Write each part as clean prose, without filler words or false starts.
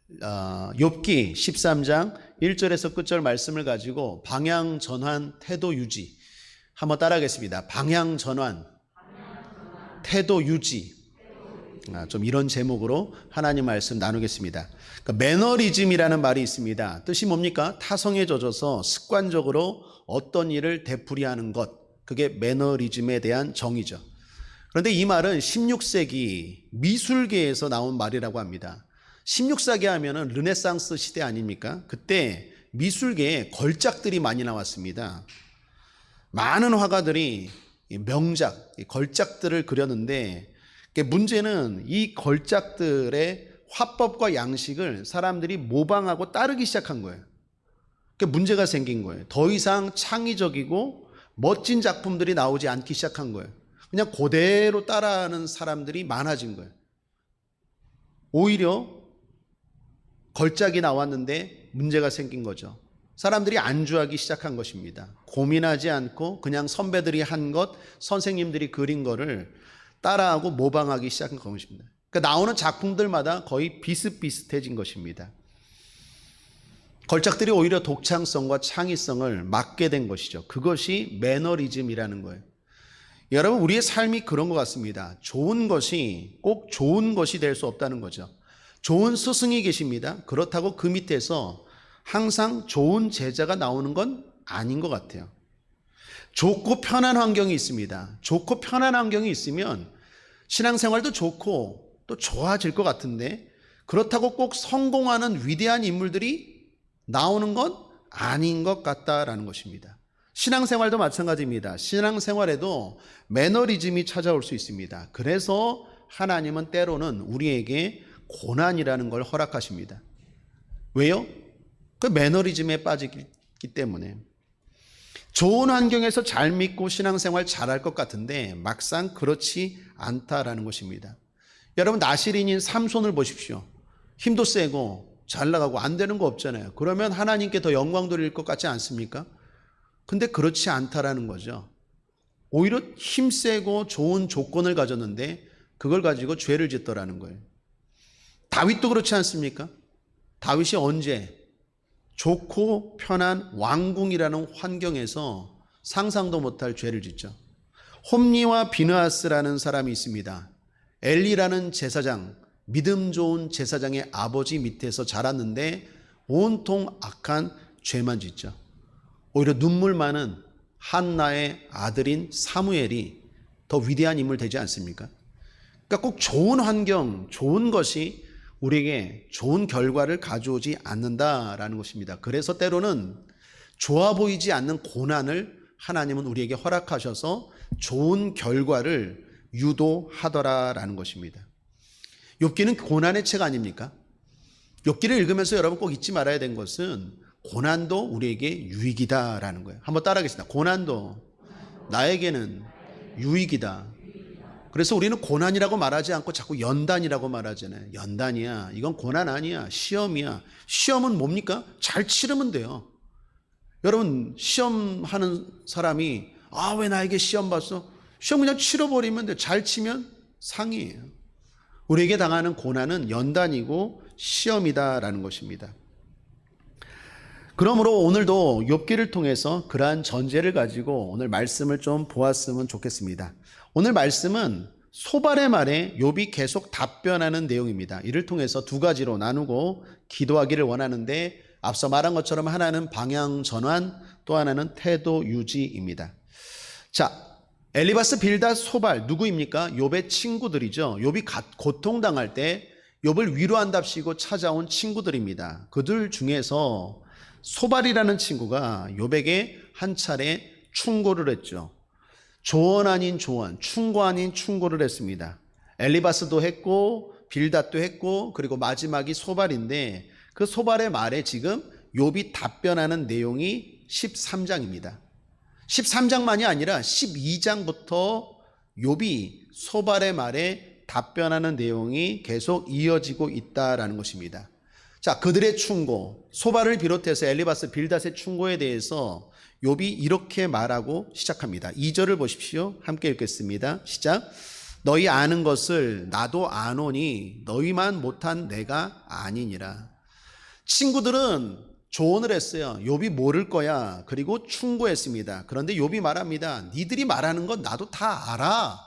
욥기 13장 1절에서 끝절 말씀을 가지고 방향 전환 태도 유지 한번 따라하겠습니다. 방향 전환 태도 유지. 좀 이런 제목으로 하나님 말씀 나누겠습니다. 그러니까 매너리즘이라는 말이 있습니다. 뜻이 뭡니까? 타성에 젖어서 습관적으로 어떤 일을 되풀이하는 것, 그게 매너리즘에 대한 정의죠. 그런데 이 말은 16세기 미술계에서 나온 말이라고 합니다. 16세기 하면은 르네상스 시대 아닙니까? 그때 미술계에 걸작들이 많이 나왔습니다. 많은 화가들이 명작, 걸작들을 그렸는데 문제는 이 걸작들의 화법과 양식을 사람들이 모방하고 따르기 시작한 거예요. 문제가 생긴 거예요. 더 이상 창의적이고 멋진 작품들이 나오지 않기 시작한 거예요. 그냥 그대로 따라하는 사람들이 많아진 거예요. 오히려 걸작이 나왔는데 문제가 생긴 거죠. 사람들이 안주하기 시작한 것입니다. 고민하지 않고 그냥 선배들이 한 것, 선생님들이 그린 거를 따라하고 모방하기 시작한 것입니다. 그러니까 나오는 작품들마다 거의 비슷비슷해진 것입니다. 걸작들이 오히려 독창성과 창의성을 막게 된 것이죠. 그것이 매너리즘이라는 거예요. 여러분, 우리의 삶이 그런 것 같습니다. 좋은 것이 꼭 좋은 것이 될 수 없다는 거죠. 좋은 스승이 계십니다. 그렇다고 그 밑에서 항상 좋은 제자가 나오는 건 아닌 것 같아요. 좋고 편한 환경이 있습니다. 좋고 편한 환경이 있으면 신앙생활도 좋고 또 좋아질 것 같은데, 그렇다고 꼭 성공하는 위대한 인물들이 나오는 건 아닌 것 같다라는 것입니다. 신앙생활도 마찬가지입니다. 신앙생활에도 매너리즘이 찾아올 수 있습니다. 그래서 하나님은 때로는 우리에게 고난이라는 걸 허락하십니다. 왜요? 그 매너리즘에 빠지기 때문에. 좋은 환경에서 잘 믿고 신앙생활 잘할 것 같은데 막상 그렇지 않다라는 것입니다. 여러분, 나시린인 삼손을 보십시오. 힘도 세고 잘 나가고 안 되는 거 없잖아요. 그러면 하나님께 더 영광 돌릴 것 같지 않습니까? 근데 그렇지 않다라는 거죠. 오히려 힘세고 좋은 조건을 가졌는데 그걸 가지고 죄를 짓더라는 거예요. 다윗도 그렇지 않습니까? 다윗이 언제 좋고 편한 왕궁이라는 환경에서 상상도 못할 죄를 짓죠. 홈리와 비느하스라는 사람이 있습니다. 엘리라는 제사장, 믿음 좋은 제사장의 아버지 밑에서 자랐는데 온통 악한 죄만 짓죠. 오히려 눈물 많은 한나의 아들인 사무엘이 더 위대한 인물 되지 않습니까? 그러니까 꼭 좋은 환경, 좋은 것이 우리에게 좋은 결과를 가져오지 않는다라는 것입니다. 그래서 때로는 좋아 보이지 않는 고난을 하나님은 우리에게 허락하셔서 좋은 결과를 유도하더라라는 것입니다. 욥기는 고난의 책 아닙니까? 욥기를 읽으면서 여러분 꼭 잊지 말아야 되는 것은 고난도 우리에게 유익이다라는 거예요. 한번 따라하겠습니다. 고난도 나에게는 유익이다. 그래서 우리는 고난이라고 말하지 않고 자꾸 연단이라고 말하잖아요. 연단이야. 이건 고난 아니야. 시험이야. 시험은 뭡니까? 잘 치르면 돼요. 여러분, 시험하는 사람이 왜 나에게 시험 봤어? 시험 그냥 치러버리면 돼. 잘 치면 상이에요. 우리에게 당하는 고난은 연단이고 시험이다라는 것입니다. 그러므로 오늘도 욥기를 통해서 그러한 전제를 가지고 오늘 말씀을 좀 보았으면 좋겠습니다. 오늘 말씀은 소발의 말에 욥이 계속 답변하는 내용입니다. 이를 통해서 두 가지로 나누고 기도하기를 원하는데, 앞서 말한 것처럼 하나는 방향 전환, 또 하나는 태도 유지입니다. 자, 엘리바스, 빌닷, 소발 누구입니까? 욥의 친구들이죠. 욥이 고통당할 때 욥을 위로한답시고 찾아온 친구들입니다. 그들 중에서 소발이라는 친구가 욥에게 한 차례 충고를 했죠. 조언 아닌 조언, 충고 아닌 충고를 했습니다. 엘리바스도 했고 빌닷도 했고 그리고 마지막이 소발인데, 그 소발의 말에 지금 욥이 답변하는 내용이 13장입니다. 13장만이 아니라 12장부터 욥이 소발의 말에 답변하는 내용이 계속 이어지고 있다라는 것입니다. 자, 그들의 충고, 소발을 비롯해서 엘리바스, 빌닷의 충고에 대해서 욥이 이렇게 말하고 시작합니다. 2절을 보십시오. 함께 읽겠습니다. 시작. 너희 아는 것을 나도 아노니 너희만 못한 내가 아니니라. 친구들은 조언을 했어요. 욥이 모를 거야. 그리고 충고했습니다. 그런데 욥이 말합니다. 니들이 말하는 건 나도 다 알아.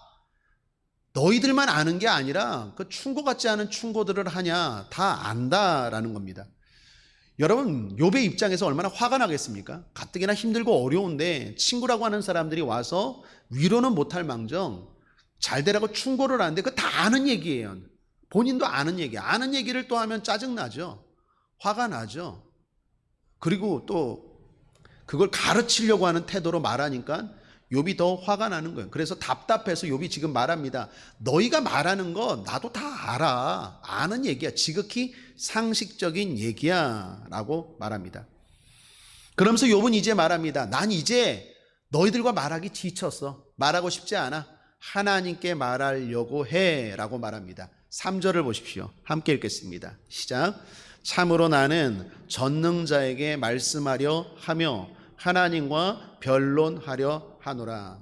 너희들만 아는 게 아니라 그 충고 같지 않은 충고들을 하냐 다 안다라는 겁니다. 여러분, 욥의 입장에서 얼마나 화가 나겠습니까? 가뜩이나 힘들고 어려운데 친구라고 하는 사람들이 와서 위로는 못할 망정 잘 되라고 충고를 하는데 그거 다 아는 얘기예요. 본인도 아는 얘기, 아는 얘기를 또 하면 짜증나죠. 화가 나죠. 그리고 또 그걸 가르치려고 하는 태도로 말하니까 욥이 더 화가 나는 거예요. 그래서 답답해서 욥이 지금 말합니다. 너희가 말하는 거 나도 다 알아. 아는 얘기야. 지극히 상식적인 얘기야 라고 말합니다. 그러면서 욥은 이제 말합니다. 난 이제 너희들과 말하기 지쳤어. 말하고 싶지 않아. 하나님께 말하려고 해 라고 말합니다. 3절을 보십시오. 함께 읽겠습니다. 시작. 참으로 나는 전능자에게 말씀하려 하며 하나님과 변론하려 하노라.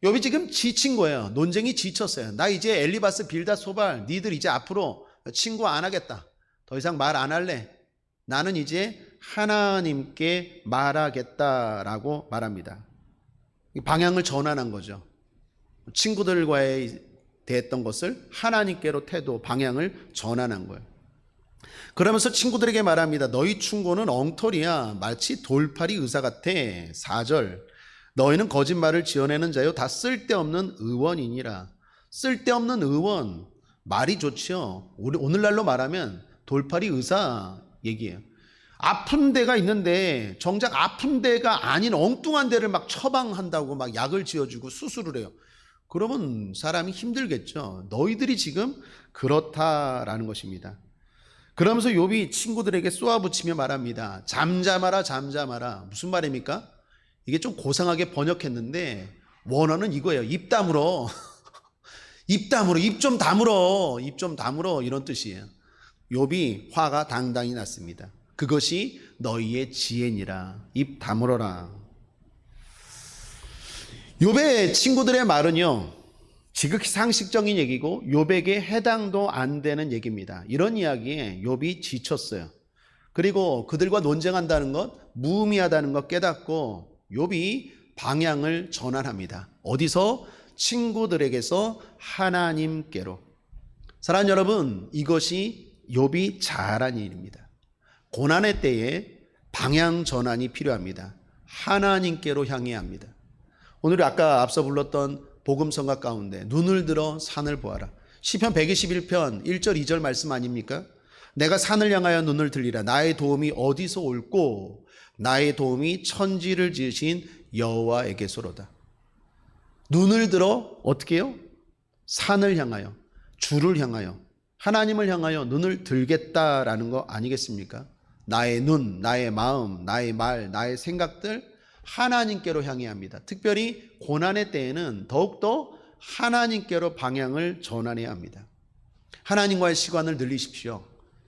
욥이 지금 지친 거예요. 논쟁이 지쳤어요. 나 이제 엘리바스 빌닷 소발 니들 이제 앞으로 친구 안 하겠다. 더 이상 말 안 할래. 나는 이제 하나님께 말하겠다라고 말합니다. 방향을 전환한 거죠. 친구들과의 대했던 것을 하나님께로 태도 방향을 전환한 거예요. 그러면서 친구들에게 말합니다. 너희 충고는 엉터리야. 마치 돌팔이 의사 같아. 4절. 너희는 거짓말을 지어내는 자요 다 쓸데없는 의원이니라. 쓸데없는 의원. 말이 좋죠. 오늘날로 말하면 돌팔이 의사 얘기예요. 아픈 데가 있는데 정작 아픈 데가 아닌 엉뚱한 데를 막 처방한다고 막 약을 지어주고 수술을 해요. 그러면 사람이 힘들겠죠. 너희들이 지금 그렇다라는 것입니다. 그러면서 욥이 친구들에게 쏘아붙이며 말합니다. 잠잠하라 잠잠하라. 무슨 말입니까? 이게 좀 고상하게 번역했는데 원어는 이거예요. 입 다물어. 입 다물어. 입 좀 다물어. 입 좀 다물어. 이런 뜻이에요. 욥이 화가 당당히 났습니다. 그것이 너희의 지혜니라. 입 다물어라. 욥의 친구들의 말은요. 지극히 상식적인 얘기고 욥에게 해당도 안 되는 얘기입니다. 이런 이야기에 욥이 지쳤어요. 그리고 그들과 논쟁한다는 것, 무의미하다는 것 깨닫고 욥이 방향을 전환합니다. 어디서? 친구들에게서 하나님께로. 사랑하는 여러분, 이것이 욥이 잘한 일입니다. 고난의 때에 방향 전환이 필요합니다. 하나님께로 향해야 합니다. 오늘 아까 앞서 불렀던 복음성가 가운데 눈을 들어 산을 보아라. 시편 121편 1절 2절 말씀 아닙니까? 내가 산을 향하여 눈을 들리라. 나의 도움이 어디서 올꼬? 나의 도움이 천지를 지으신 여호와에게서로다. 눈을 들어 어떻게 해요? 산을 향하여, 주를 향하여, 하나님을 향하여 눈을 들겠다라는 거 아니겠습니까? 나의 눈, 나의 마음, 나의 말, 나의 생각들 하나님께로 향해야 합니다. 특별히 고난의 때에는 더욱더 하나님께로 방향을 전환해야 합니다. 하나님과의 시간을 늘리십시오.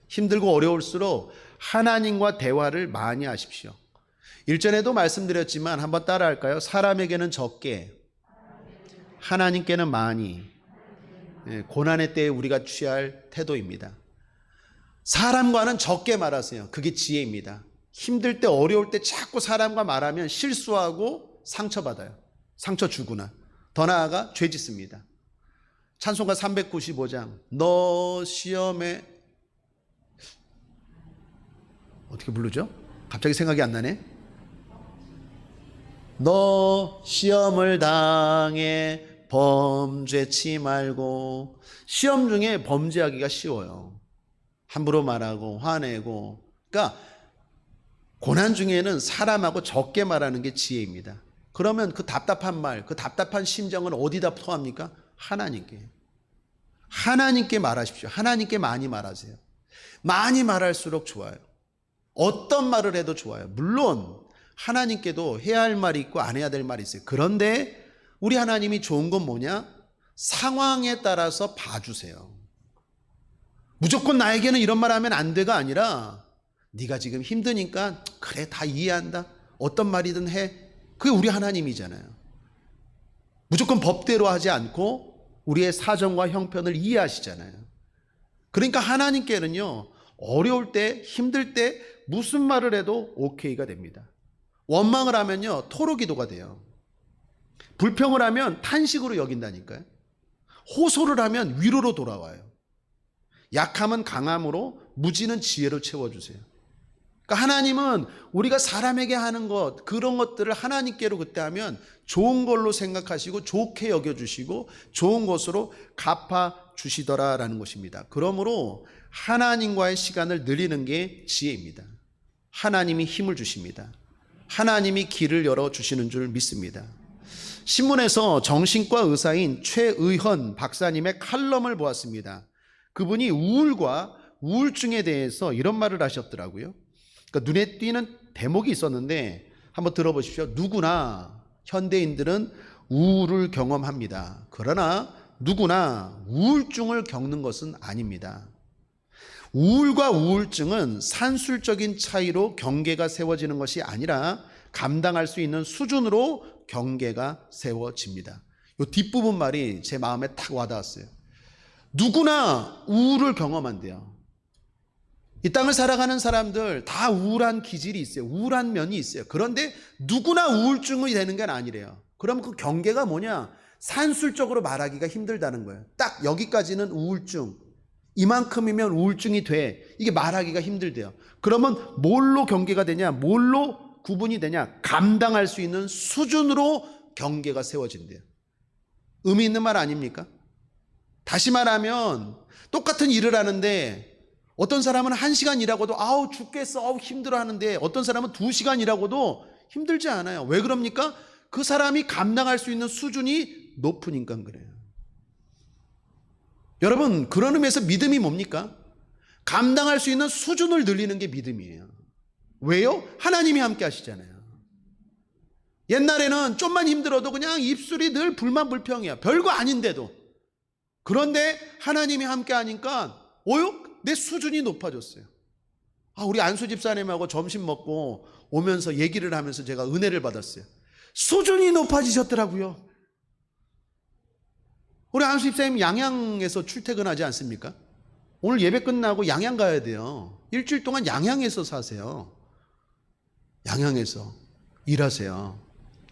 힘들고 어려울수록 하나님과 대화를 많이 하십시오. 일전에도 말씀드렸지만 한번 따라할까요? 사람에게는 적게, 하나님께는 많이. 고난의 때에 우리가 취할 태도입니다. 사람과는 적게 말하세요. 그게 지혜입니다. 힘들 때 어려울 때 자꾸 사람과 말하면 실수하고 상처받아요. 상처 주구나. 더 나아가 죄 짓습니다. 찬송가 395장 너 시험에 어떻게 부르죠? 갑자기 생각이 안 나네. 너 시험을 당해 범죄치 말고. 시험 중에 범죄하기가 쉬워요. 함부로 말하고 화내고. 그러니까 고난 중에는 사람하고 적게 말하는 게 지혜입니다. 그러면 그 답답한 말, 그 답답한 심정은 어디다 토합니까? 하나님께. 하나님께 말하십시오. 하나님께 많이 말하세요. 많이 말할수록 좋아요. 어떤 말을 해도 좋아요. 물론 하나님께도 해야 할 말이 있고 안 해야 될 말이 있어요. 그런데 우리 하나님이 좋은 건 뭐냐? 상황에 따라서 봐주세요. 무조건 나에게는 이런 말 하면 안 돼가 아니라 네가 지금 힘드니까 그래 다 이해한다. 어떤 말이든 해. 그게 우리 하나님이잖아요. 무조건 법대로 하지 않고 우리의 사정과 형편을 이해하시잖아요. 그러니까 하나님께는요 어려울 때, 힘들 때 무슨 말을 해도 오케이가 됩니다. 원망을 하면요, 토로기도가 돼요. 불평을 하면 탄식으로 여긴다니까요. 호소를 하면 위로로 돌아와요. 약함은 강함으로, 무지는 지혜로 채워주세요. 그러니까 하나님은 우리가 사람에게 하는 것, 그런 것들을 하나님께로 그때 하면 좋은 걸로 생각하시고 좋게 여겨주시고 좋은 것으로 갚아주시더라라는 것입니다. 그러므로 하나님과의 시간을 늘리는 게 지혜입니다. 하나님이 힘을 주십니다. 하나님이 길을 열어주시는 줄 믿습니다. 신문에서 정신과 의사인 최의헌 박사님의 칼럼을 보았습니다. 그분이 우울과 우울증에 대해서 이런 말을 하셨더라고요. 그러니까 눈에 띄는 대목이 있었는데 한번 들어보십시오. 누구나 현대인들은 우울을 경험합니다. 그러나 누구나 우울증을 겪는 것은 아닙니다. 우울과 우울증은 산술적인 차이로 경계가 세워지는 것이 아니라 감당할 수 있는 수준으로 경계가 세워집니다. 이 뒷부분 말이 제 마음에 탁 와닿았어요. 누구나 우울을 경험한대요. 이 땅을 살아가는 사람들 다 우울한 기질이 있어요. 우울한 면이 있어요. 그런데 누구나 우울증이 되는 건 아니래요. 그럼 그 경계가 뭐냐? 산술적으로 말하기가 힘들다는 거예요. 딱 여기까지는 우울증, 이만큼이면 우울증이 돼. 이게 말하기가 힘들대요. 그러면 뭘로 경계가 되냐? 뭘로 구분이 되냐? 감당할 수 있는 수준으로 경계가 세워진대요. 의미 있는 말 아닙니까? 다시 말하면 똑같은 일을 하는데 어떤 사람은 1시간 일하고도 아우 죽겠어, 아우 힘들어 하는데 어떤 사람은 2시간 일하고도 힘들지 않아요. 왜 그럽니까? 그 사람이 감당할 수 있는 수준이 높으니까 그래요. 여러분, 그런 의미에서 믿음이 뭡니까? 감당할 수 있는 수준을 늘리는 게 믿음이에요. 왜요? 하나님이 함께 하시잖아요. 옛날에는 좀만 힘들어도 그냥 입술이 늘 불만불평이야. 별거 아닌데도. 그런데 하나님이 함께 하니까 내 수준이 높아졌어요. 우리 안수 집사님하고 점심 먹고 오면서 얘기를 하면서 제가 은혜를 받았어요. 수준이 높아지셨더라고요. 우리 안수 집사님 양양에서 출퇴근하지 않습니까? 오늘 예배 끝나고 양양 가야 돼요. 일주일 동안 양양에서 사세요. 양양에서 일하세요.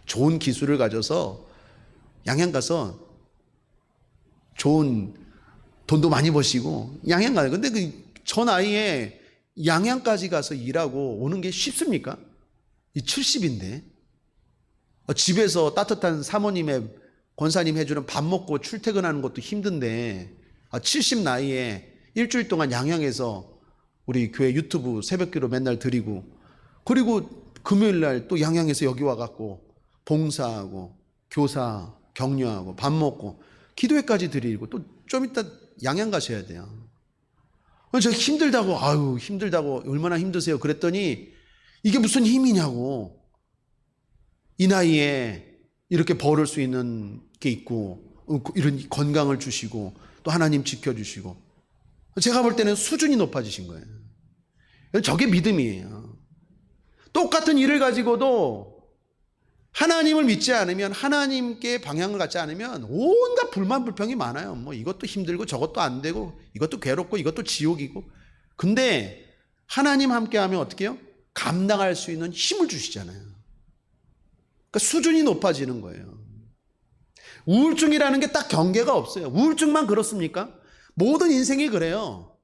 좋은 기술을 가져서 양양 가서 좋은 돈도 많이 버시고 양양 가요. 근데 저 나이에 양양까지 가서 일하고 오는 게 쉽습니까? 70인데 집에서 따뜻한 사모님의 권사님 해주는 밥 먹고 출퇴근하는 것도 힘든데 70 나이에 일주일 동안 양양에서 우리 교회 유튜브 새벽기도 맨날 드리고 그리고 금요일날 또 양양에서 여기 와갖고 봉사하고 교사 격려하고 밥 먹고 기도회까지 드리고 또 좀 이따 양양 가셔야 돼요. 제가 힘들다고 힘들다고 얼마나 힘드세요? 그랬더니 이게 무슨 힘이냐고. 이 나이에 이렇게 벌을 수 있는 게 있고 이런 건강을 주시고 또 하나님 지켜주시고 제가 볼 때는 수준이 높아지신 거예요. 저게 믿음이에요. 똑같은 일을 가지고도 하나님을 믿지 않으면 하나님께 방향을 갖지 않으면 온갖 불만불평이 많아요. 이것도 힘들고 저것도 안 되고 이것도 괴롭고 이것도 지옥이고. 근데 하나님 함께하면 어떻게 해요? 감당할 수 있는 힘을 주시잖아요. 그러니까 수준이 높아지는 거예요. 우울증이라는 게 딱 경계가 없어요. 우울증만 그렇습니까? 모든 인생이 그래요.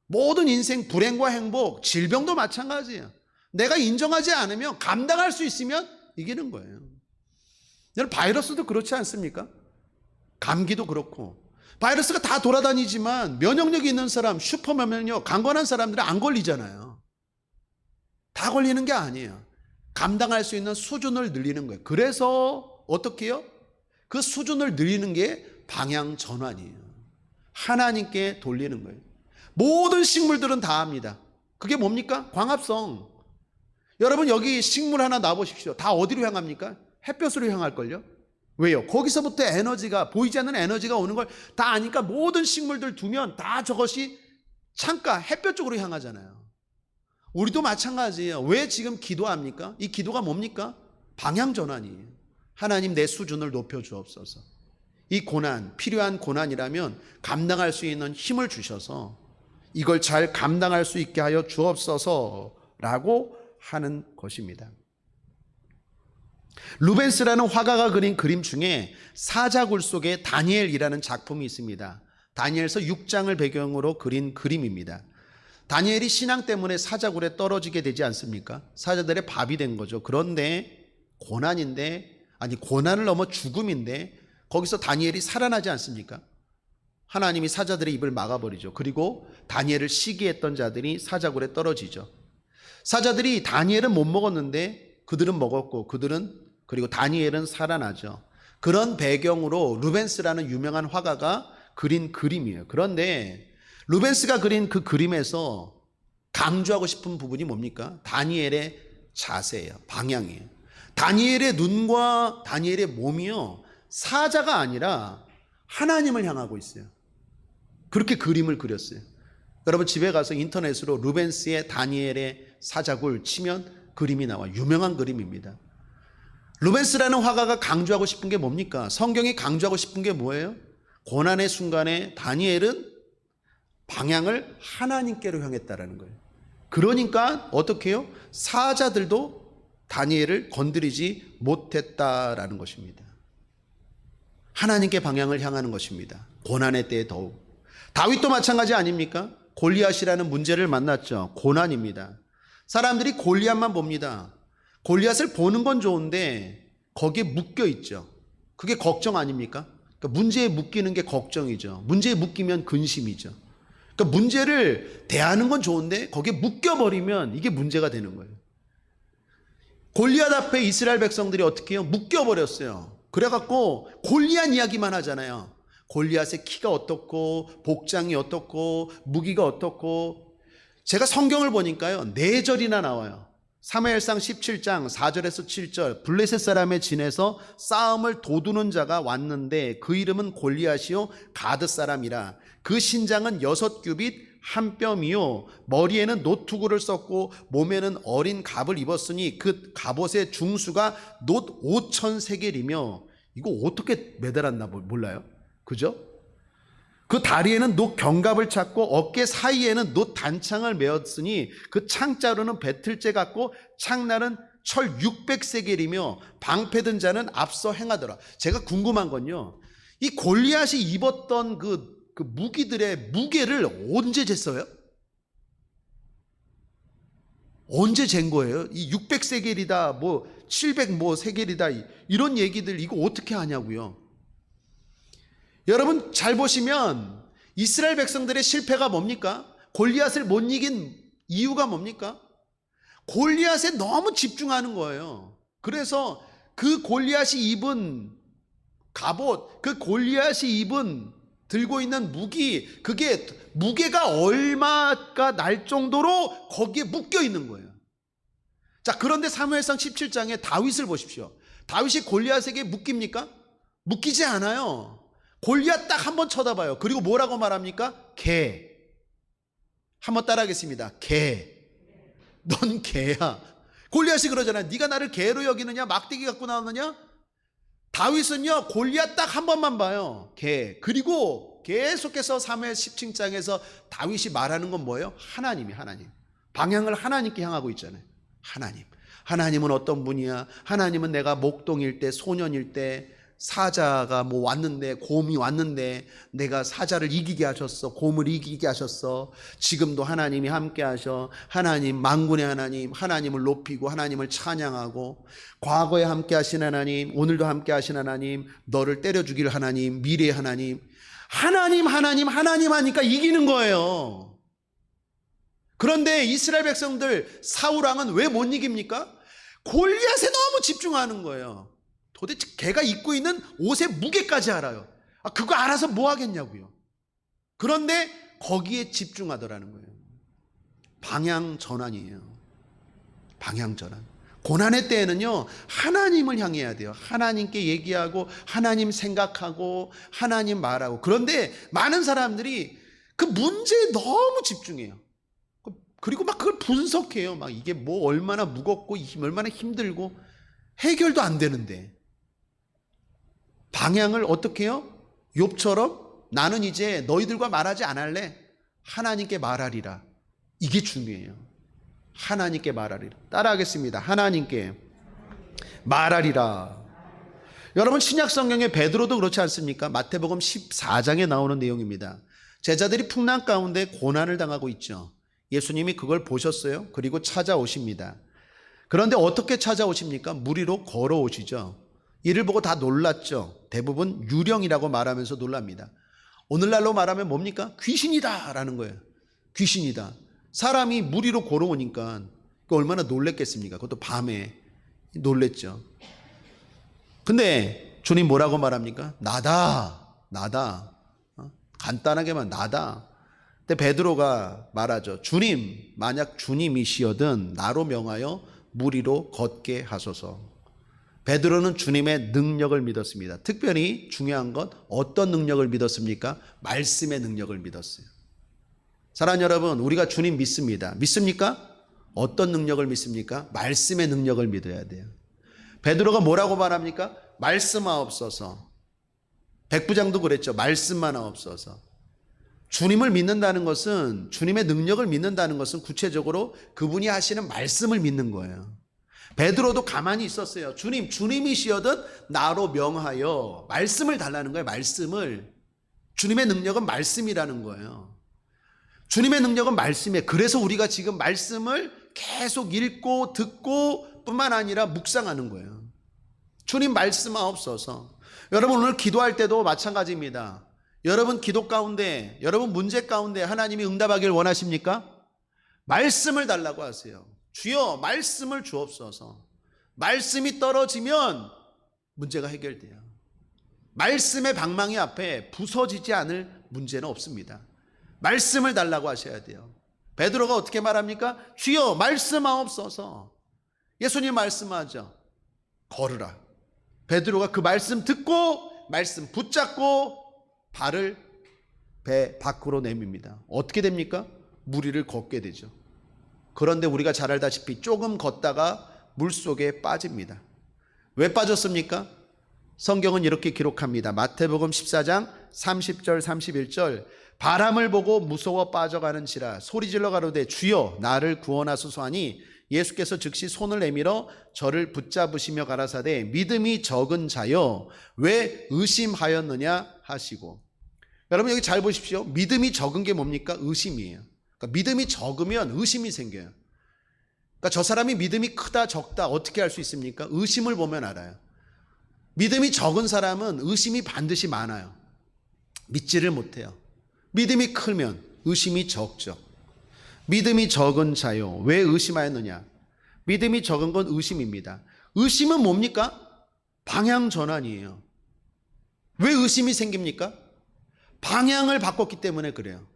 모든 인생 불행과 행복, 질병도 마찬가지예요. 내가 인정하지 않으면 감당할 수 있으면 이기는 거예요. 여러분, 바이러스도 그렇지 않습니까? 감기도 그렇고 바이러스가 다 돌아다니지만 면역력이 있는 사람, 슈퍼면역력 강건한 사람들은 안 걸리잖아요. 다 걸리는 게 아니에요. 감당할 수 있는 수준을 늘리는 거예요. 그래서 어떻게 해요? 그 수준을 늘리는 게 방향 전환이에요. 하나님께 돌리는 거예요. 모든 식물들은 다 합니다. 그게 뭡니까? 광합성. 여러분, 여기 식물 하나 놔보십시오. 다 어디로 향합니까? 햇볕으로 향할걸요? 왜요? 거기서부터 에너지가, 보이지 않는 에너지가 오는 걸 다 아니까 모든 식물들 두면 다 저것이 창가, 햇볕 쪽으로 향하잖아요. 우리도 마찬가지예요. 왜 지금 기도합니까? 이 기도가 뭡니까? 방향 전환이에요. 하나님, 내 수준을 높여주옵소서. 이 고난, 필요한 고난이라면 감당할 수 있는 힘을 주셔서 이걸 잘 감당할 수 있게 하여 주옵소서라고 하는 것입니다. 루벤스라는 화가가 그린 그림 중에 사자굴 속에 다니엘이라는 작품이 있습니다. 다니엘서 6장을 배경으로 그린 그림입니다. 다니엘이 신앙 때문에 사자굴에 떨어지게 되지 않습니까? 사자들의 밥이 된 거죠. 그런데 고난을 넘어 죽음인데 거기서 다니엘이 살아나지 않습니까? 하나님이 사자들의 입을 막아버리죠. 그리고 다니엘을 시기했던 자들이 사자굴에 떨어지죠. 사자들이 다니엘은 못 먹었는데 그들은 먹었고 그리고 다니엘은 살아나죠. 그런 배경으로 루벤스라는 유명한 화가가 그린 그림이에요. 그런데 루벤스가 그린 그 그림에서 강조하고 싶은 부분이 뭡니까? 다니엘의 자세예요. 방향이에요. 다니엘의 눈과 다니엘의 몸이요, 사자가 아니라 하나님을 향하고 있어요. 그렇게 그림을 그렸어요. 여러분 집에 가서 인터넷으로 루벤스의 다니엘의 사자굴 치면 그림이 나와. 유명한 그림입니다. 루벤스라는 화가가 강조하고 싶은 게 뭡니까? 성경이 강조하고 싶은 게 뭐예요? 고난의 순간에 다니엘은 방향을 하나님께로 향했다라는 거예요. 그러니까 어떻게 해요? 사자들도 다니엘을 건드리지 못했다라는 것입니다. 하나님께 방향을 향하는 것입니다. 고난의 때에 더욱. 다윗도 마찬가지 아닙니까? 골리앗이라는 문제를 만났죠. 고난입니다. 사람들이 골리앗만 봅니다. 골리앗을 보는 건 좋은데 거기에 묶여 있죠. 그게 걱정 아닙니까? 그러니까 문제에 묶이는 게 걱정이죠. 문제에 묶이면 근심이죠. 그러니까 문제를 대하는 건 좋은데 거기에 묶여버리면 이게 문제가 되는 거예요. 골리앗 앞에 이스라엘 백성들이 어떻게 해요? 묶여버렸어요. 그래갖고 골리앗 이야기만 하잖아요. 골리앗의 키가 어떻고 복장이 어떻고 무기가 어떻고. 제가 성경을 보니까요 4절이나 나와요. 사무엘상 17장 4절에서 7절 블레셋 사람의 진에서 싸움을 도두는 자가 왔는데 그 이름은 골리앗이요 가드 사람이라. 그 신장은 6규빗 한 뼘이요 머리에는 노투구를 썼고 몸에는 어린 갑을 입었으니 그 갑옷의 중수가 놋 5,000세겔이며. 이거 어떻게 매달았나 몰라요? 그죠? 그 다리에는 놋 견갑을 찾고 어깨 사이에는 놋 단창을 메었으니 그 창자루는 배틀째 같고 창날은 철 600세겔이며 방패든 자는 앞서 행하더라. 제가 궁금한 건요, 이 골리앗이 입었던 그 무기들의 무게를 언제 쟀어요? 언제 잰 거예요? 이 600세겔이다 뭐 700 뭐 세겔이다 이런 얘기들 이거 어떻게 하냐고요. 여러분 잘 보시면 이스라엘 백성들의 실패가 뭡니까? 골리앗을 못 이긴 이유가 뭡니까? 골리앗에 너무 집중하는 거예요. 그래서 그 골리앗이 입은 갑옷, 그 골리앗이 입은 들고 있는 무기, 그게 무게가 얼마가 날 정도로 거기에 묶여 있는 거예요. 자, 그런데 사무엘상 17장에 다윗을 보십시오. 다윗이 골리앗에게 묶입니까? 묶이지 않아요. 골리앗 딱 한 번 쳐다봐요. 그리고 뭐라고 말합니까? 개. 한번 따라하겠습니다. 개. 넌 개야. 골리앗이 그러잖아요. 네가 나를 개로 여기느냐? 막대기 갖고 나오느냐? 다윗은요 골리앗 딱 한 번만 봐요. 개. 그리고 계속해서 사무엘 17장에서 다윗이 말하는 건 뭐예요? 하나님. 방향을 하나님께 향하고 있잖아요. 하나님은 어떤 분이야? 하나님은 내가 목동일 때, 소년일 때 사자가 뭐 왔는데, 곰이 왔는데 내가 사자를 이기게 하셨어. 곰을 이기게 하셨어. 지금도 하나님이 함께 하셔. 하나님, 만군의 하나님, 하나님을 높이고 하나님을 찬양하고, 과거에 함께 하신 하나님, 오늘도 함께 하신 하나님, 너를 때려 죽일 하나님, 미래의 하나님, 하나님 하니까 이기는 거예요. 그런데 이스라엘 백성들 사울 왕은 왜 못 이깁니까? 골리앗에 너무 집중하는 거예요. 도대체 걔가 입고 있는 옷의 무게까지 알아요. 그거 알아서 뭐 하겠냐고요. 그런데 거기에 집중하더라는 거예요. 방향 전환이에요. 방향 전환. 고난의 때에는요 하나님을 향해야 돼요. 하나님께 얘기하고 하나님 생각하고 하나님 말하고. 그런데 많은 사람들이 그 문제에 너무 집중해요. 그리고 막 그걸 분석해요. 막 이게 뭐 얼마나 무겁고 얼마나 힘들고 해결도 안 되는데. 방향을 어떻게 해요? 욥처럼 나는 이제 너희들과 말하지 않을래. 하나님께 말하리라. 이게 중요해요. 하나님께 말하리라. 따라하겠습니다. 하나님께 말하리라. 여러분, 신약 성경에 베드로도 그렇지 않습니까? 마태복음 14장에 나오는 내용입니다. 제자들이 풍랑 가운데 고난을 당하고 있죠. 예수님이 그걸 보셨어요. 그리고 찾아오십니다. 그런데 어떻게 찾아오십니까? 무리로 걸어오시죠. 이를 보고 다 놀랐죠. 대부분 유령이라고 말하면서 놀랍니다. 오늘날로 말하면 뭡니까? 귀신이다 라는 거예요. 귀신이다. 사람이 무리로 걸어오니까 얼마나 놀랬겠습니까? 그것도 밤에 놀랬죠. 근데 주님 뭐라고 말합니까? 나다. 간단하게만 나다. 근데 베드로가 말하죠. 주님, 만약 주님이시여든 나로 명하여 무리로 걷게 하소서. 베드로는 주님의 능력을 믿었습니다. 특별히 중요한 건 어떤 능력을 믿었습니까? 말씀의 능력을 믿었어요. 사랑하는 여러분, 우리가 주님 믿습니다. 믿습니까? 어떤 능력을 믿습니까? 말씀의 능력을 믿어야 돼요. 베드로가 뭐라고 말합니까? 말씀하옵소서. 백부장도 그랬죠. 말씀만 하옵소서. 주님을 믿는다는 것은, 주님의 능력을 믿는다는 것은 구체적으로 그분이 하시는 말씀을 믿는 거예요. 베드로도 가만히 있었어요. 주님, 주님이시여든 나로 명하여. 말씀을 달라는 거예요. 말씀을. 주님의 능력은 말씀이라는 거예요. 주님의 능력은 말씀이에요. 그래서 우리가 지금 말씀을 계속 읽고 듣고 뿐만 아니라 묵상하는 거예요. 주님 말씀하옵소서. 여러분, 오늘 기도할 때도 마찬가지입니다. 여러분 기도 가운데, 여러분 문제 가운데 하나님이 응답하길 원하십니까? 말씀을 달라고 하세요. 주여 말씀을 주옵소서. 말씀이 떨어지면 문제가 해결돼요. 말씀의 방망이 앞에 부서지지 않을 문제는 없습니다. 말씀을 달라고 하셔야 돼요. 베드로가 어떻게 말합니까? 주여 말씀하옵소서. 예수님 말씀하죠. 걸으라. 베드로가 그 말씀 듣고 말씀 붙잡고 발을 배 밖으로 내밉니다. 어떻게 됩니까? 무리를 걷게 되죠. 그런데 우리가 잘 알다시피 조금 걷다가 물속에 빠집니다. 왜 빠졌습니까? 성경은 이렇게 기록합니다. 마태복음 14장 30절 31절 바람을 보고 무서워 빠져가는지라 소리질러 가로되 주여 나를 구원하소서 하니 예수께서 즉시 손을 내밀어 저를 붙잡으시며 가라사대 믿음이 적은 자여 왜 의심하였느냐 하시고. 여러분 여기 잘 보십시오. 믿음이 적은 게 뭡니까? 의심이에요. 그러니까 믿음이 적으면 의심이 생겨요. 그러니까 저 사람이 믿음이 크다 적다 어떻게 알 수 있습니까? 의심을 보면 알아요. 믿음이 적은 사람은 의심이 반드시 많아요. 믿지를 못해요. 믿음이 크면 의심이 적죠. 믿음이 적은 자요 왜 의심하였느냐. 믿음이 적은 건 의심입니다. 의심은 뭡니까? 방향 전환이에요. 왜 의심이 생깁니까? 방향을 바꿨기 때문에 그래요.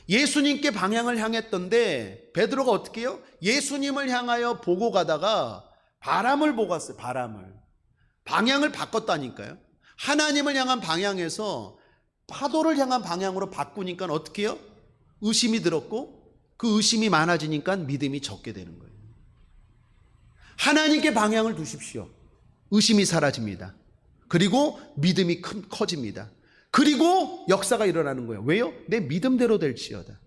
예수님께 방향을 향했던데 베드로가 어떻게 해요? 예수님을 향하여 보고 가다가 바람을 보고 갔어요. 바람을. 방향을 바꿨다니까요. 하나님을 향한 방향에서 파도를 향한 방향으로 바꾸니까 어떻게 해요? 의심이 들었고 그 의심이 많아지니까 믿음이 적게 되는 거예요. 하나님께 방향을 두십시오. 의심이 사라집니다. 그리고 믿음이 커집니다. 그리고 역사가 일어나는 거예요. 왜요? 내 믿음대로 될지어다.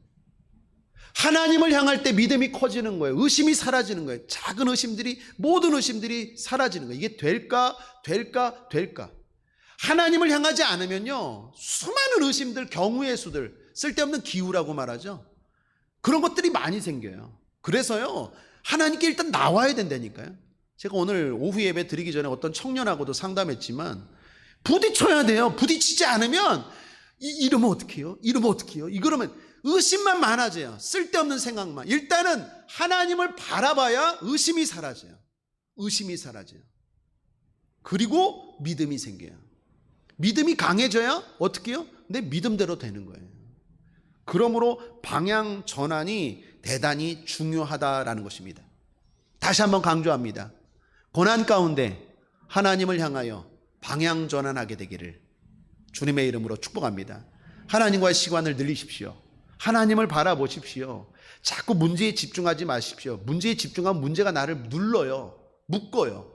하나님을 향할 때 믿음이 커지는 거예요. 의심이 사라지는 거예요. 작은 의심들이, 모든 의심들이 사라지는 거예요. 이게 될까? 하나님을 향하지 않으면요, 수많은 의심들, 경우의 수들, 쓸데없는 기우라고 말하죠. 그런 것들이 많이 생겨요. 그래서요, 하나님께 일단 나와야 된다니까요. 제가 오늘 오후 예배 드리기 전에 어떤 청년하고도 상담했지만 부딪혀야 돼요. 부딪히지 않으면 이러면 어떡해요? 이러면 의심만 많아져요. 쓸데없는 생각만. 일단은 하나님을 바라봐야 의심이 사라져요. 그리고 믿음이 생겨요. 믿음이 강해져야 어떻게 해요? 내 믿음대로 되는 거예요. 그러므로 방향 전환이 대단히 중요하다라는 것입니다. 다시 한번 강조합니다. 고난 가운데 하나님을 향하여 방향 전환하게 되기를 주님의 이름으로 축복합니다. 하나님과의 시간을 늘리십시오. 하나님을 바라보십시오. 자꾸 문제에 집중하지 마십시오. 문제에 집중하면 문제가 나를 눌러요. 묶어요.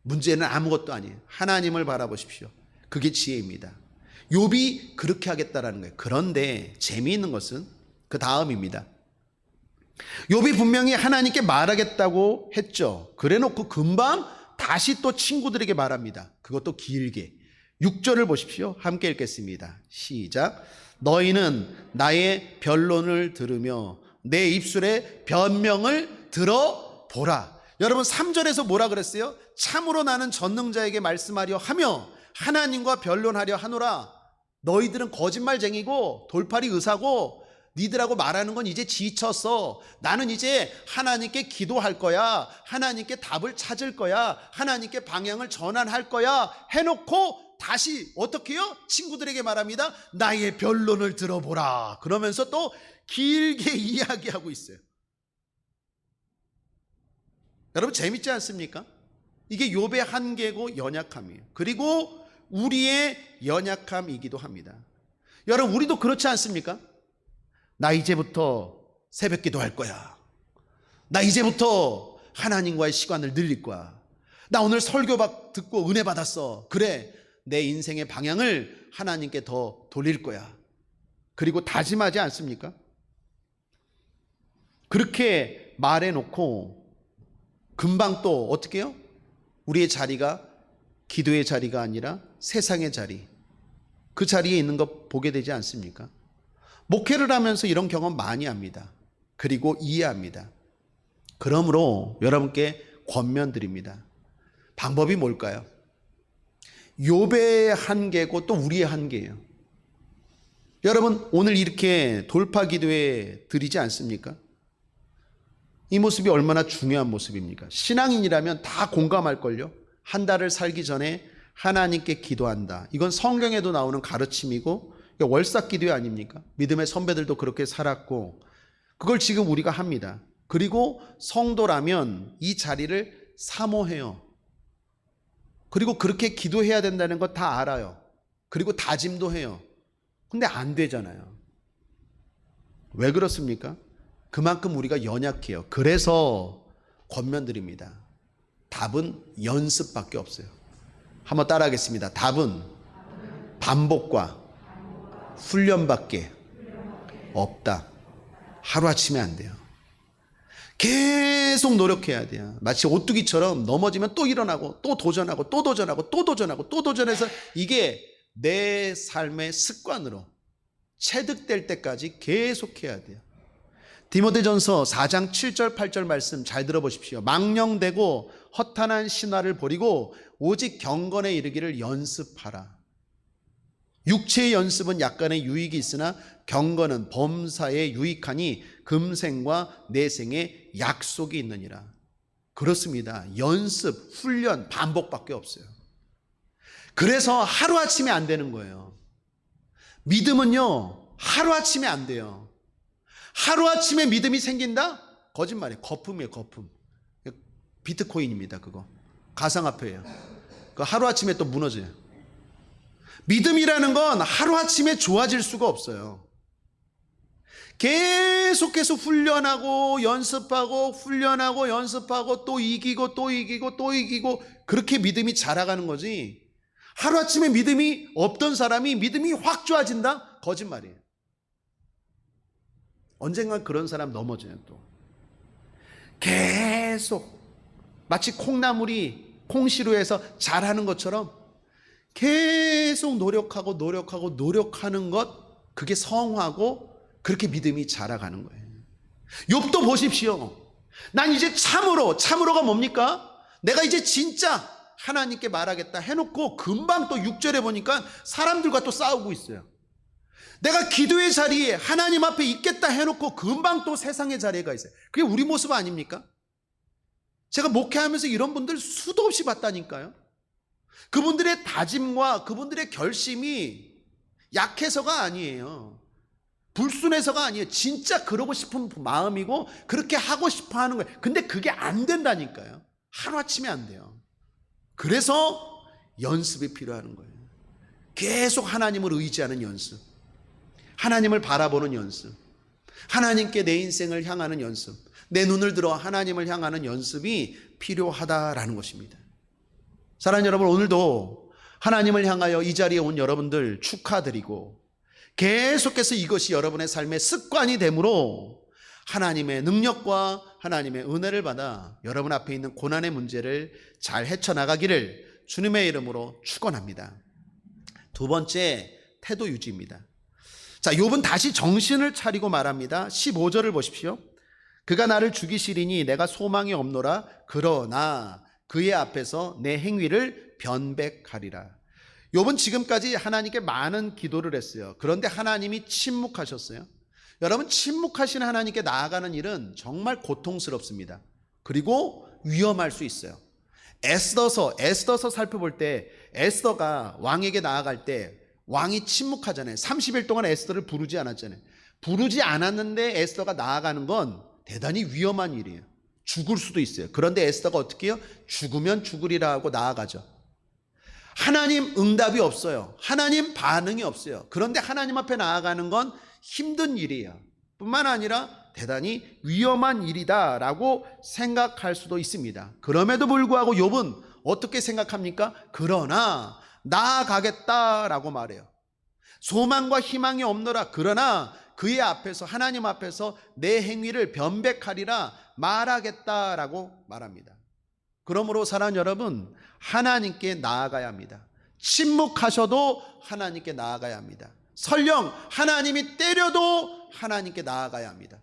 문제는 아무것도 아니에요. 하나님을 바라보십시오. 그게 지혜입니다. 욥이 그렇게 하겠다라는 거예요. 그런데 재미있는 것은 그 다음입니다. 욥이 분명히 하나님께 말하겠다고 했죠. 그래놓고 금방 다시 또 친구들에게 말합니다. 그것도 길게. 6절을 보십시오. 함께 읽겠습니다. 시작. 너희는 나의 변론을 들으며 내 입술의 변명을 들어보라. 여러분 3절에서 뭐라 그랬어요? 참으로 나는 전능자에게 말씀하려 하며 하나님과 변론하려 하노라. 너희들은 거짓말쟁이고 돌팔이 의사고 니들하고 말하는 건 이제 지쳤어. 나는 이제 하나님께 기도할 거야. 하나님께 답을 찾을 거야. 하나님께 방향을 전환할 거야 해놓고 다시 어떻게 해요? 친구들에게 말합니다. 나의 변론을 들어보라. 그러면서 또 길게 이야기하고 있어요. 여러분 재밌지 않습니까? 이게 욥의 한계고 연약함이에요. 그리고 우리의 연약함이기도 합니다. 여러분 우리도 그렇지 않습니까? 나 이제부터 새벽 기도할 거야. 나 이제부터 하나님과의 시간을 늘릴 거야. 나 오늘 설교 듣고 은혜 받았어. 그래, 내 인생의 방향을 하나님께 더 돌릴 거야. 그리고 다짐하지 않습니까? 그렇게 말해놓고 금방 또 어떻게 해요? 우리의 자리가 기도의 자리가 아니라 세상의 자리, 그 자리에 있는 거 보게 되지 않습니까? 목회를 하면서 이런 경험 많이 합니다. 그리고 이해합니다. 그러므로 여러분께 권면드립니다. 방법이 뭘까요? 욥의 한계고 또 우리의 한계예요. 여러분 오늘 이렇게 돌파 기도회 드리지 않습니까? 이 모습이 얼마나 중요한 모습입니까? 신앙인이라면 다 공감할걸요. 한 달을 살기 전에 하나님께 기도한다. 이건 성경에도 나오는 가르침이고 월삭 기도회 아닙니까? 믿음의 선배들도 그렇게 살았고 그걸 지금 우리가 합니다. 그리고 성도라면 이 자리를 사모해요. 그리고 그렇게 기도해야 된다는 거 다 알아요. 그리고 다짐도 해요. 근데 안 되잖아요. 왜 그렇습니까? 그만큼 우리가 연약해요. 그래서 권면드립니다. 답은 연습밖에 없어요. 한번 따라하겠습니다. 답은 반복과 훈련밖에 없다. 하루아침에 안 돼요. 계속 노력해야 돼요. 마치 오뚜기처럼 넘어지면 또 일어나고 또 도전하고 또 도전하고 또 도전하고 또 도전해서 이게 내 삶의 습관으로 체득될 때까지 계속해야 돼요. 디모데전서 4장 7절 8절 말씀 잘 들어보십시오. 망령되고 허탄한 신화를 버리고 오직 경건에 이르기를 연습하라. 육체의 연습은 약간의 유익이 있으나 경건은 범사에 유익하니 금생과 내생에 약속이 있느니라. 그렇습니다. 연습, 훈련, 반복밖에 없어요. 그래서 하루아침에 안 되는 거예요. 믿음은요 하루아침에 안 돼요. 하루아침에 믿음이 생긴다? 거짓말이에요. 거품이에요. 거품. 비트코인입니다. 그거 가상화폐예요. 그 하루아침에 또 무너져요. 믿음이라는 건 하루아침에 좋아질 수가 없어요. 계속해서 훈련하고 연습하고 훈련하고 연습하고 또 이기고 또 이기고 또 이기고 그렇게 믿음이 자라가는 거지. 하루아침에 믿음이 없던 사람이 믿음이 확 좋아진다? 거짓말이에요. 언젠간 그런 사람 넘어져요. 또 계속 마치 콩나물이 콩시루에서 자라는 것처럼 계속 노력하고 노력하고 노력하는 것, 그게 성화고 그렇게 믿음이 자라가는 거예요. 욥도 보십시오. 난 이제 참으로가 뭡니까? 내가 이제 진짜 하나님께 말하겠다 해놓고 금방 또 6절에 보니까 사람들과 또 싸우고 있어요. 내가 기도의 자리에 하나님 앞에 있겠다 해놓고 금방 또 세상의 자리에 가 있어요. 그게 우리 모습 아닙니까? 제가 목회하면서 이런 분들 수도 없이 봤다니까요. 그분들의 다짐과 그분들의 결심이 약해서가 아니에요. 불순해서가 아니에요. 진짜 그러고 싶은 마음이고 그렇게 하고 싶어 하는 거예요. 근데 그게 안 된다니까요. 하루아침에 안 돼요. 그래서 연습이 필요한 거예요. 계속 하나님을 의지하는 연습, 하나님을 바라보는 연습, 하나님께 내 인생을 향하는 연습, 내 눈을 들어 하나님을 향하는 연습이 필요하다라는 것입니다. 사랑하는 여러분, 오늘도 하나님을 향하여 이 자리에 온 여러분들 축하드리고, 계속해서 이것이 여러분의 삶의 습관이 되므로 하나님의 능력과 하나님의 은혜를 받아 여러분 앞에 있는 고난의 문제를 잘 헤쳐나가기를 주님의 이름으로 축원합니다. 두 번째, 태도 유지입니다. 자, 욥은 다시 정신을 차리고 말합니다. 15절을 보십시오. 그가 나를 죽이시리니 내가 소망이 없노라. 그러나 그의 앞에서 내 행위를 변백하리라. 욥은 지금까지 하나님께 많은 기도를 했어요. 그런데 하나님이 침묵하셨어요. 여러분, 침묵하신 하나님께 나아가는 일은 정말 고통스럽습니다. 그리고 위험할 수 있어요. 에스더서 살펴볼 때 에스더가 왕에게 나아갈 때 왕이 침묵하잖아요. 30일 동안 에스더를 부르지 않았잖아요. 부르지 않았는데 에스더가 나아가는 건 대단히 위험한 일이에요. 죽을 수도 있어요. 그런데 에스더가 어떻게 해요? 죽으면 죽으리라 하고 나아가죠. 하나님 응답이 없어요. 하나님 반응이 없어요. 그런데 하나님 앞에 나아가는 건 힘든 일이에요. 뿐만 아니라 대단히 위험한 일이다라고 생각할 수도 있습니다. 그럼에도 불구하고 욥은 어떻게 생각합니까? 그러나 나아가겠다라고 말해요. 소망과 희망이 없노라. 그러나 그의 앞에서, 하나님 앞에서 내 행위를 변백하리라 말하겠다라고 말합니다. 그러므로 사랑하는 여러분, 하나님께 나아가야 합니다. 침묵하셔도 하나님께 나아가야 합니다. 설령 하나님이 때려도 하나님께 나아가야 합니다.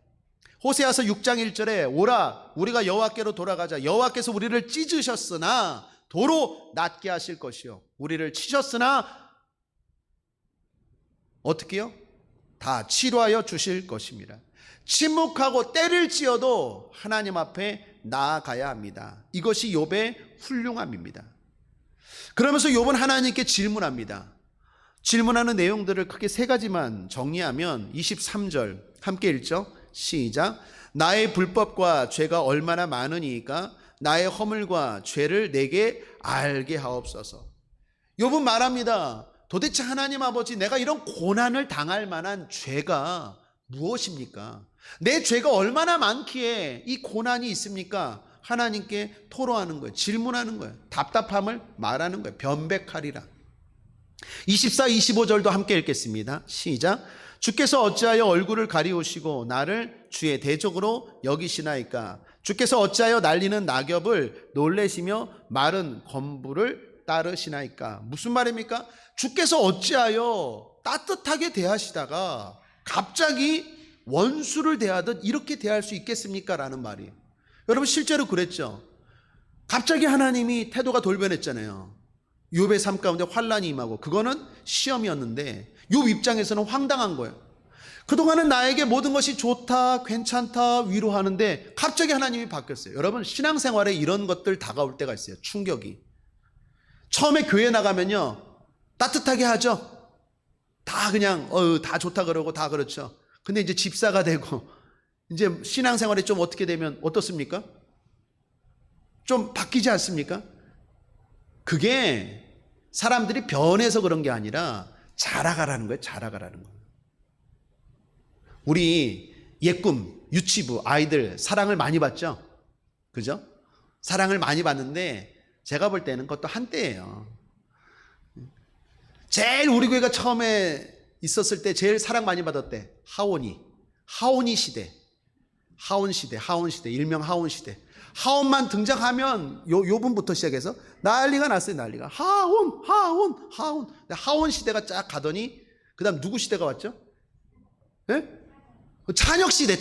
호세아서 6장 1절에 오라 우리가 여호와께로 돌아가자. 여호와께서 우리를 찢으셨으나 도로 낫게 하실 것이요, 우리를 치셨으나 어떻게요? 다 치료하여 주실 것입니다. 침묵하고 때를 지어도 하나님 앞에 나아가야 합니다. 이것이 욥의 훌륭함입니다. 그러면서 욥은 하나님께 질문합니다. 질문하는 내용들을 크게 세 가지만 정리하면 23절 함께 읽죠. 시작. 나의 불법과 죄가 얼마나 많으니까 나의 허물과 죄를 내게 알게 하옵소서. 욥은 말합니다. 도대체 하나님 아버지, 내가 이런 고난을 당할 만한 죄가 무엇입니까? 내 죄가 얼마나 많기에 이 고난이 있습니까? 하나님께 토로하는 거예요. 질문하는 거예요. 답답함을 말하는 거예요. 변백하리라. 24, 25절도 함께 읽겠습니다. 시작. 주께서 어찌하여 얼굴을 가리우시고 나를 주의 대적으로 여기시나이까? 주께서 어찌하여 날리는 낙엽을 놀래시며 마른 건부를 따르시나이까? 무슨 말입니까? 주께서 어찌하여 따뜻하게 대하시다가 갑자기 원수를 대하듯 이렇게 대할 수 있겠습니까? 라는 말이에요. 여러분, 실제로 그랬죠. 갑자기 하나님이 태도가 돌변했잖아요. 욥의 삶 가운데 환난이 임하고, 그거는 시험이었는데 욥 입장에서는 황당한 거예요. 그동안은 나에게 모든 것이 좋다, 괜찮다, 위로하는데 갑자기 하나님이 바뀌었어요. 여러분, 신앙생활에 이런 것들 다가올 때가 있어요. 충격이. 처음에 교회 나가면요, 따뜻하게 하죠. 다 그냥 다 좋다 그러고 다 그렇죠. 근데 이제 집사가 되고 이제 신앙생활이 좀 어떻게 되면 어떻습니까? 좀 바뀌지 않습니까? 그게 사람들이 변해서 그런 게 아니라 자라가라는 거예요. 자라가라는 거예요. 우리 예꿈, 유치부 아이들 사랑을 많이 받죠? 그죠? 사랑을 많이 받는데 제가 볼 때는 그것도 한때예요. 제일 우리 교회가 처음에 있었을 때 제일 사랑 많이 받았대. 하온이 시대. 하온 시대, 일명 하온 시대. 하온만 등장하면 요 분부터 시작해서 난리가 났어요. 난리가. 하온 시대가 쫙 가더니 그 다음 누구 시대가 왔죠? 네? 찬혁 시대가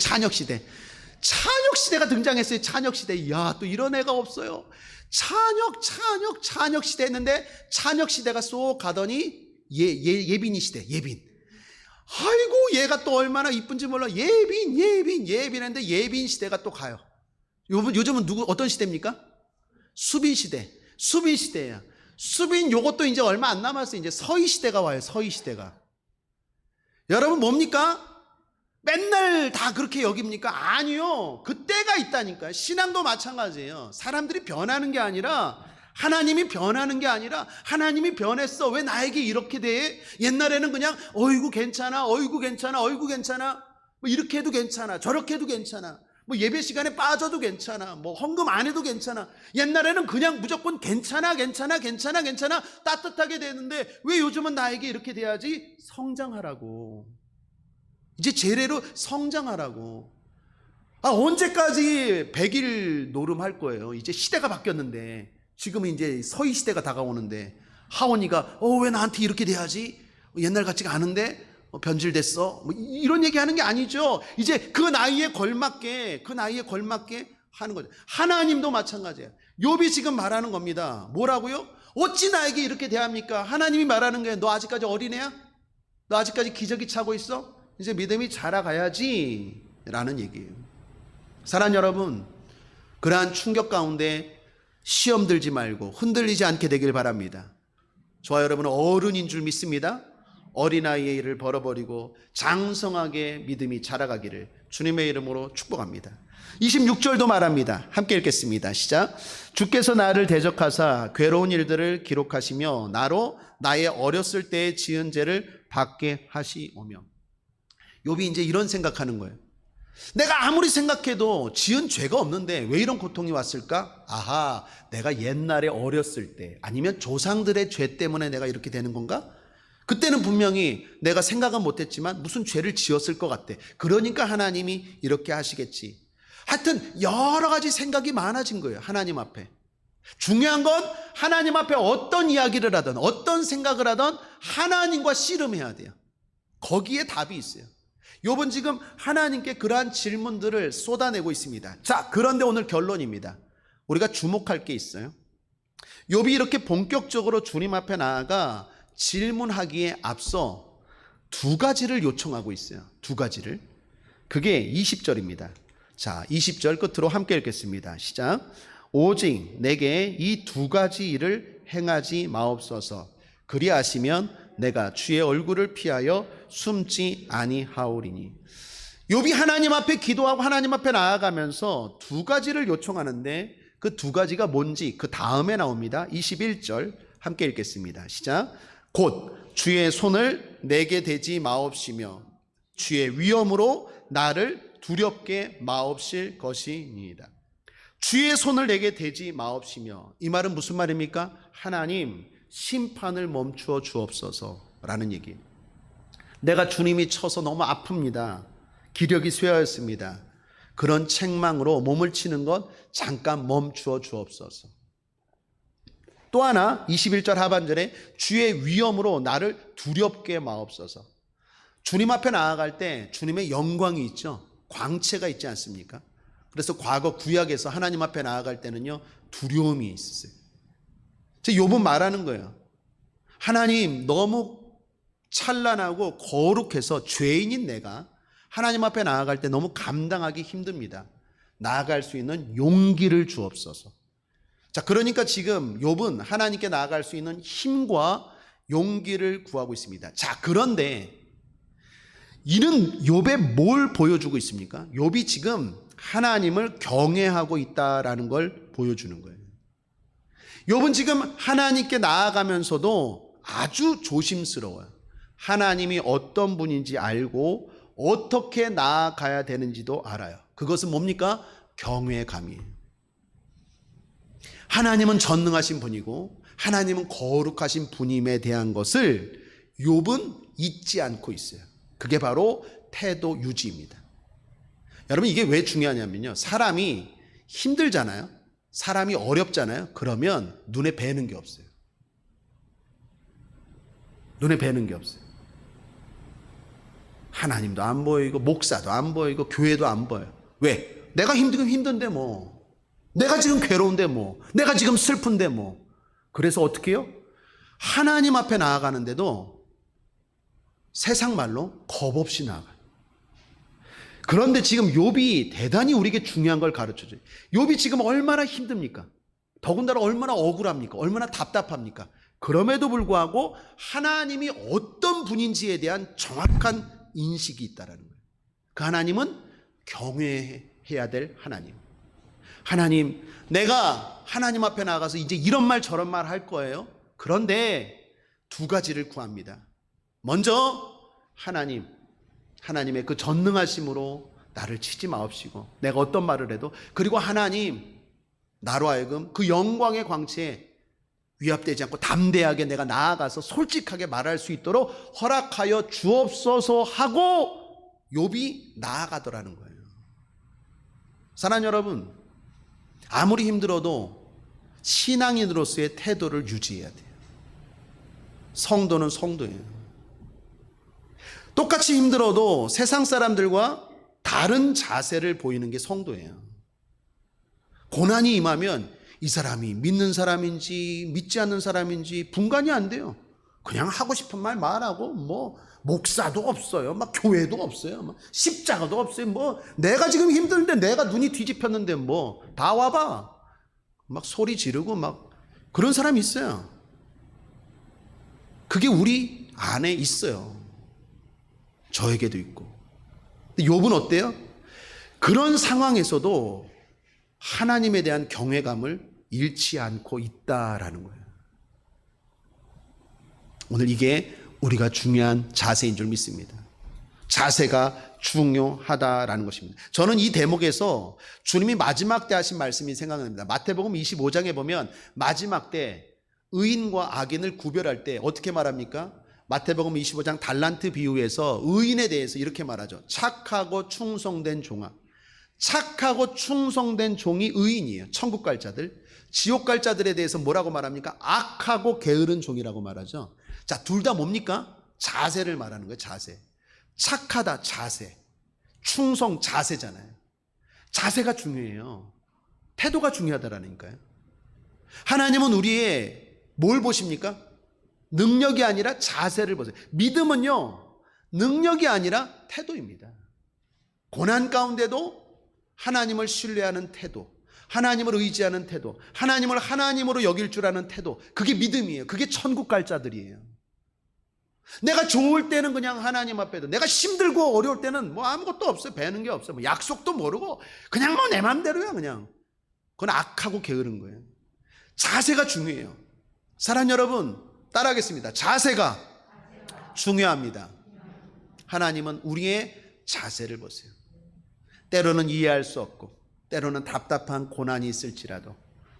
등장했어요. 찬혁 시대. 이야, 또 이런 애가 없어요. 찬혁 시대 했는데 찬혁 시대가 쏙 가더니 예빈이 시대. 예빈. 아이고, 얘가 또 얼마나 이쁜지 몰라. 예빈 했는데 예빈 시대가 또 가요. 요즘은 어떤 시대입니까? 수빈 시대예요. 수빈 요것도 이제 얼마 안 남았어요. 이제 서희 시대가 와요. 서희 시대가. 여러분, 뭡니까? 맨날 다 그렇게 여깁니까? 아니요. 그때가 있다니까요. 신앙도 마찬가지예요. 사람들이 변하는 게 아니라, 하나님이 변하는 게 아니라, 하나님이 변했어. 왜 나에게 이렇게 돼? 옛날에는 그냥 어이구 괜찮아. 뭐 이렇게 해도 괜찮아. 저렇게 해도 괜찮아. 뭐 예배 시간에 빠져도 괜찮아. 뭐 헌금 안 해도 괜찮아. 옛날에는 그냥 무조건 괜찮아 따뜻하게 되는데 왜 요즘은 나에게 이렇게 돼야지? 성장하라고. 이제 제대로 성장하라고. 언제까지 100일 노름할 거예요? 이제 시대가 바뀌었는데, 지금은 이제 서희 시대가 다가오는데, 하원이가 왜 나한테 이렇게 돼야지? 옛날 같지가 않은데 변질됐어? 뭐 이런 얘기하는 게 아니죠. 이제 그 나이에 걸맞게 하는 거죠. 하나님도 마찬가지예요. 욥이 지금 말하는 겁니다. 뭐라고요? 어찌 나에게 이렇게 대합니까? 하나님이 말하는 거예요. 너 아직까지 어린애야? 너 아직까지 기저귀 차고 있어? 이제 믿음이 자라가야지 라는 얘기예요. 사랑하는 여러분, 그러한 충격 가운데 시험 들지 말고 흔들리지 않게 되길 바랍니다. 저와 여러분은 어른인 줄 믿습니다. 어린아이의 일을 벌어버리고 장성하게 믿음이 자라가기를 주님의 이름으로 축복합니다. 26절도 말합니다. 함께 읽겠습니다. 시작. 주께서 나를 대적하사 괴로운 일들을 기록하시며 나로 나의 어렸을 때에 지은 죄를 받게 하시오며. 욥이 이제 이런 생각하는 거예요. 내가 아무리 생각해도 지은 죄가 없는데 왜 이런 고통이 왔을까? 아하, 내가 옛날에 어렸을 때 아니면 조상들의 죄 때문에 내가 이렇게 되는 건가? 그때는 분명히 내가 생각은 못했지만 무슨 죄를 지었을 것 같아. 그러니까 하나님이 이렇게 하시겠지. 하여튼 여러 가지 생각이 많아진 거예요. 하나님 앞에. 중요한 건 하나님 앞에 어떤 이야기를 하든 어떤 생각을 하든 하나님과 씨름해야 돼요. 거기에 답이 있어요. 욥은 지금 하나님께 그러한 질문들을 쏟아내고 있습니다. 자, 그런데 오늘 결론입니다. 우리가 주목할 게 있어요. 욥이 이렇게 본격적으로 주님 앞에 나아가 질문하기에 앞서 두 가지를 요청하고 있어요. 두 가지를. 그게 20절입니다. 자, 20절 끝으로 함께 읽겠습니다. 시작. 오직 내게 이 두 가지 일을 행하지 마옵소서. 그리하시면 내가 주의 얼굴을 피하여 숨지 아니하오리니. 욥이 하나님 앞에 기도하고 하나님 앞에 나아가면서 두 가지를 요청하는데 그 두 가지가 뭔지 그 다음에 나옵니다. 21절 함께 읽겠습니다. 시작. 곧 주의 손을 내게 대지 마옵시며 주의 위엄으로 나를 두렵게 마옵실 것이니이다. 주의 손을 내게 대지 마옵시며, 이 말은 무슨 말입니까? 하나님, 심판을 멈추어 주옵소서라는 얘기예요. 내가 주님이 쳐서 너무 아픕니다. 기력이 쇠하였습니다. 그런 책망으로 몸을 치는 것 잠깐 멈추어 주옵소서. 또 하나 21절 하반절에 주의 위엄으로 나를 두렵게 마옵소서. 주님 앞에 나아갈 때 주님의 영광이 있죠. 광채가 있지 않습니까? 그래서 과거 구약에서 하나님 앞에 나아갈 때는요, 두려움이 있었어요. 욥은 말하는 거예요. 하나님, 너무 찬란하고 거룩해서 죄인인 내가 하나님 앞에 나아갈 때 너무 감당하기 힘듭니다. 나아갈 수 있는 용기를 주옵소서. 자, 그러니까 지금 욥은 하나님께 나아갈 수 있는 힘과 용기를 구하고 있습니다. 자, 그런데 이는 욥에 뭘 보여주고 있습니까? 욥이 지금 하나님을 경외하고 있다라는 걸 보여주는 거예요. 욥은 지금 하나님께 나아가면서도 아주 조심스러워요. 하나님이 어떤 분인지 알고 어떻게 나아가야 되는지도 알아요. 그것은 뭡니까? 경외감이에요. 하나님은 전능하신 분이고 하나님은 거룩하신 분임에 대한 것을 욥은 잊지 않고 있어요. 그게 바로 태도 유지입니다. 여러분, 이게 왜 중요하냐면요, 사람이 힘들잖아요. 사람이 어렵잖아요. 그러면 눈에 뵈는 게 없어요. 눈에 뵈는 게 없어요. 하나님도 안 보이고 목사도 안 보이고 교회도 안 보여요. 왜? 내가 힘든데 뭐, 내가 지금 괴로운데 뭐, 내가 지금 슬픈데 뭐. 그래서 어떻게 해요? 하나님 앞에 나아가는데도 세상 말로 겁 없이 나아가요. 그런데 지금 욥이 대단히 우리에게 중요한 걸 가르쳐줘요. 욥이 지금 얼마나 힘듭니까? 더군다나 얼마나 억울합니까? 얼마나 답답합니까? 그럼에도 불구하고 하나님이 어떤 분인지에 대한 정확한 인식이 있다라는 거예요. 그 하나님은 경외해야 될 하나님. 하나님, 내가 하나님 앞에 나가서 이제 이런 말 저런 말 할 거예요. 그런데 두 가지를 구합니다. 먼저 하나님의 그 전능하심으로 나를 치지 마옵시고 내가 어떤 말을 해도, 그리고 하나님 나로 하여금 그 영광의 광채에 위압되지 않고 담대하게 내가 나아가서 솔직하게 말할 수 있도록 허락하여 주옵소서 하고 욥이 나아가더라는 거예요. 사랑하는 여러분, 아무리 힘들어도 신앙인으로서의 태도를 유지해야 돼요. 성도는 성도예요. 똑같이 힘들어도 세상 사람들과 다른 자세를 보이는 게 성도예요. 고난이 임하면 이 사람이 믿는 사람인지 믿지 않는 사람인지 분간이 안 돼요. 그냥 하고 싶은 말 말하고, 뭐 목사도 없어요, 막 교회도 없어요, 막 십자가도 없어요, 뭐 내가 지금 힘든데 내가 눈이 뒤집혔는데 뭐 다 와봐, 막 소리 지르고 막 그런 사람이 있어요. 그게 우리 안에 있어요. 저에게도 있고. 근데 욥은 어때요? 그런 상황에서도 하나님에 대한 경외감을 잃지 않고 있다라는 거예요. 오늘 이게 우리가 중요한 자세인 줄 믿습니다. 자세가 중요하다라는 것입니다. 저는 이 대목에서 주님이 마지막 때 하신 말씀이 생각납니다. 마태복음 25장에 보면 마지막 때 의인과 악인을 구별할 때 어떻게 말합니까? 마태복음 25장 달란트 비유에서 의인에 대해서 이렇게 말하죠. 착하고 충성된 종아. 착하고 충성된 종이 의인이에요. 천국 갈 자들. 지옥 갈 자들에 대해서 뭐라고 말합니까? 악하고 게으른 종이라고 말하죠. 자, 둘 다 뭡니까? 자세를 말하는 거예요. 자세. 착하다, 자세. 충성, 자세잖아요. 자세가 중요해요. 태도가 중요하다라니까요. 하나님은 우리의 뭘 보십니까? 능력이 아니라 자세를 보세요. 믿음은요, 능력이 아니라 태도입니다. 고난 가운데도 하나님을 신뢰하는 태도, 하나님을 의지하는 태도, 하나님을 하나님으로 여길 줄 아는 태도, 그게 믿음이에요. 그게 천국 갈 자들이에요. 내가 좋을 때는 그냥 하나님 앞에도, 내가 힘들고 어려울 때는 뭐 아무것도 없어요. 배는 게 없어요. 뭐 약속도 모르고 그냥 뭐 내 맘대로야 그냥. 그건 악하고 게으른 거예요. 자세가 중요해요. 사랑하는 여러분, 따라하겠습니다. 자세가 중요합니다. 하나님은 우리의 자세를 보세요. 때로는 이해할 수 없고 때로는 답답한 고난이 있을지라도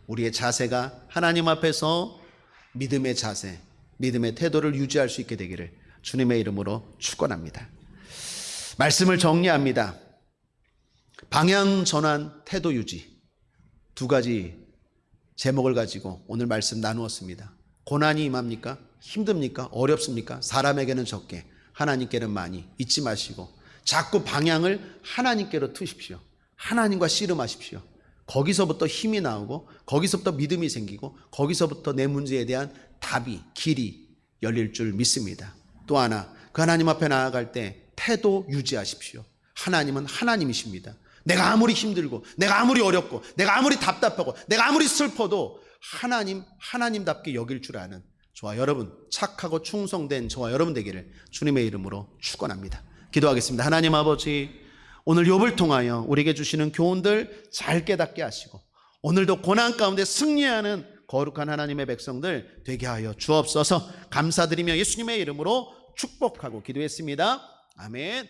우리의 자세가 하나님 앞에서 믿음의 자세, 믿음의 태도를 유지할 수 있게 되기를 주님의 이름으로 축원합니다. 말씀을 정리합니다. 방향 전환, 태도 유지, 두 가지 제목을 가지고 오늘 말씀 나누었습니다. 고난이 임합니까? 힘듭니까? 어렵습니까? 사람에게는 적게, 하나님께는 많이. 잊지 마시고 자꾸 방향을 하나님께로 트십시오. 하나님과 씨름하십시오. 거기서부터 힘이 나오고 거기서부터 믿음이 생기고 거기서부터 내 문제에 대한 답이, 길이 열릴 줄 믿습니다. 또 하나, 그 하나님 앞에 나아갈 때 태도 유지하십시오. 하나님은 하나님이십니다. 내가 아무리 힘들고 내가 아무리 어렵고 내가 아무리 답답하고 내가 아무리 슬퍼도 하나님답게 여길 줄 아는 저와 여러분, 착하고 충성된 저와 여러분 되기를 주님의 이름으로 축원합니다. 기도하겠습니다. 하나님 아버지, 오늘 욥을 통하여 우리에게 주시는 교훈들 잘 깨닫게 하시고 오늘도 고난 가운데 승리하는 거룩한 하나님의 백성들 되게 하여 주옵소서. 감사드리며 예수님의 이름으로 축복하고 기도했습니다. 아멘.